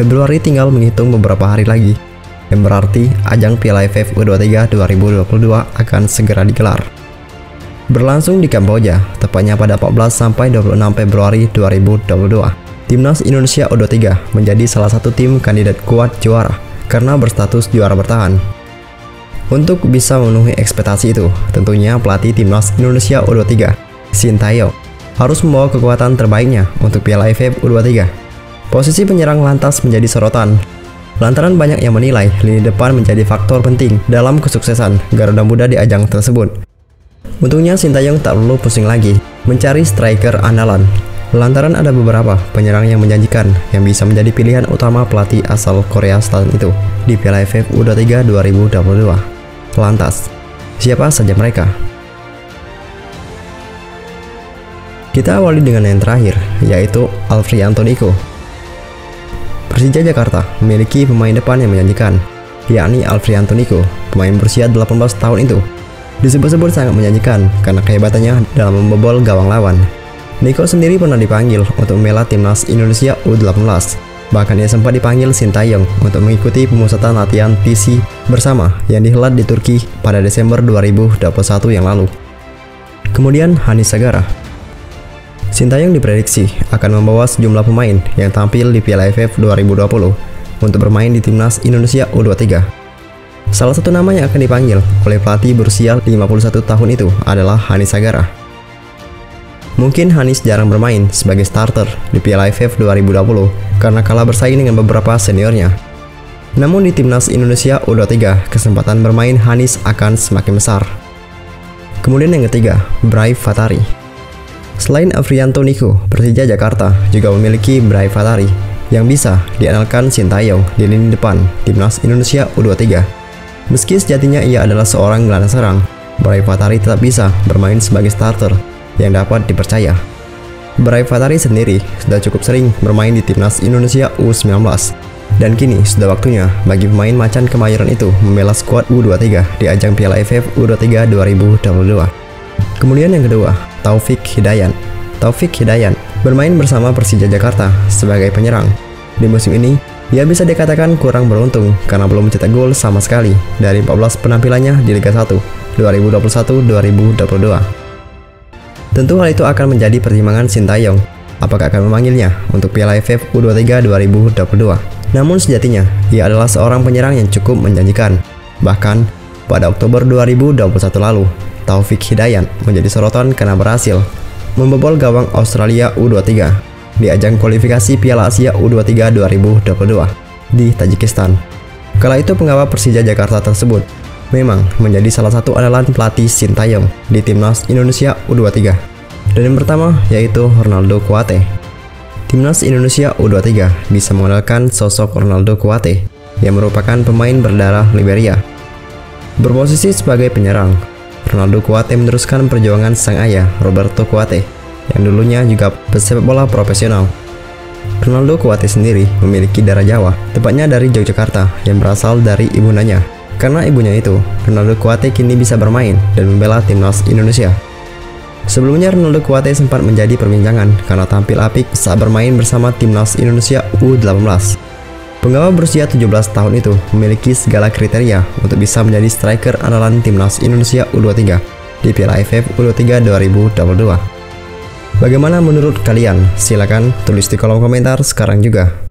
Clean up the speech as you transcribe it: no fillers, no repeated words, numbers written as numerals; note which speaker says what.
Speaker 1: Februari tinggal menghitung beberapa hari lagi, yang berarti ajang Piala AFF U23 2022 akan segera digelar. Berlangsung di Kamboja, tepatnya pada 14 sampai 26 Februari 2022. Timnas Indonesia U23 menjadi salah satu tim kandidat kuat juara karena berstatus juara bertahan. Untuk bisa memenuhi ekspektasi itu, tentunya pelatih Timnas Indonesia U23, Sintayong, harus membawa kekuatan terbaiknya untuk Piala AFF U23. Posisi penyerang lantas menjadi sorotan, lantaran banyak yang menilai lini depan menjadi faktor penting dalam kesuksesan Garuda Muda di ajang tersebut. Untungnya Sintayong tak perlu pusing lagi mencari striker andalan, lantaran ada beberapa penyerang yang menjanjikan yang bisa menjadi pilihan utama pelatih asal Korea Selatan itu di Piala AFF U23 2022. Lantas, siapa saja mereka? Kita awali dengan yang terakhir, yaitu Alfrianto Nico. Persija Jakarta memiliki pemain depan yang menjanjikan, yakni Alfrianto Nico, pemain berusia 18 tahun itu. Disebut-sebut sangat menjanjikan karena kehebatannya dalam membobol gawang lawan. Nico sendiri pernah dipanggil untuk membela timnas Indonesia U18. Bahkan ia sempat dipanggil Sintayong untuk mengikuti pemusatan latihan TC bersama yang dihelat di Turki pada Desember 2021 yang lalu. Kemudian Hanis Sagara. Sintayong diprediksi akan membawa sejumlah pemain yang tampil di Piala AFF 2020 untuk bermain di timnas Indonesia U23. Salah satu nama yang akan dipanggil oleh pelatih berusia 51 tahun itu adalah Hanis Sagara. Mungkin Hanis jarang bermain sebagai starter di Piala AFF 2020 karena kalah bersaing dengan beberapa seniornya. Namun di timnas Indonesia U23, kesempatan bermain Hanis akan semakin besar. Kemudian yang ketiga, Bray Fatari. Selain Alfrianto Nico, Persija Jakarta juga memiliki Bray Fatari yang bisa diandalkan Sintayong di lini depan timnas Indonesia U23. Meski sejatinya ia adalah seorang gelandang serang, Bray Fatari tetap bisa bermain sebagai starter yang dapat dipercaya. Bray Fatari sendiri sudah cukup sering bermain di timnas Indonesia U19, dan kini sudah waktunya bagi pemain macan Kemayoran itu membela skuad U23 di ajang Piala AFF U23 2022. Kemudian yang kedua, Taufik Hidayat. Taufik Hidayat bermain bersama Persija Jakarta sebagai penyerang. Di musim ini, ia bisa dikatakan kurang beruntung karena belum mencetak gol sama sekali dari 14 penampilannya di Liga 1 2021-2022. Tentu hal itu akan menjadi pertimbangan Sintayong apakah akan memanggilnya untuk Piala AFF U23 2022. Namun sejatinya, ia adalah seorang penyerang yang cukup menjanjikan. Bahkan, pada Oktober 2021 lalu, Taufik Hidayat menjadi sorotan karena berhasil membobol gawang Australia U23 di ajang kualifikasi Piala Asia U23 2022 di Tajikistan. Kala itu penggawa Persija Jakarta tersebut memang menjadi salah satu andalan pelatih Sintayong di timnas Indonesia U23. Dan yang pertama yaitu Ronaldo Kuate. Timnas Indonesia U23 bisa mengandalkan sosok Ronaldo Kuate yang merupakan pemain berdarah Liberia. Berposisi sebagai penyerang, Ronaldo Kuate meneruskan perjuangan sang ayah Roberto Kuate yang dulunya juga pesepak bola profesional. Ronaldo Kuate sendiri memiliki darah Jawa, tepatnya dari Yogyakarta yang berasal dari ibundanya. Karena ibunya itu, Ronaldo Kuate kini bisa bermain dan membela timnas Indonesia. Sebelumnya Ronaldo Kuate sempat menjadi perbincangan karena tampil apik saat bermain bersama timnas Indonesia U18. Penggawa berusia 17 tahun itu memiliki segala kriteria untuk bisa menjadi striker andalan timnas Indonesia U23 di Piala AFF U23 2022. Bagaimana menurut kalian? Silakan tulis di kolom komentar sekarang juga.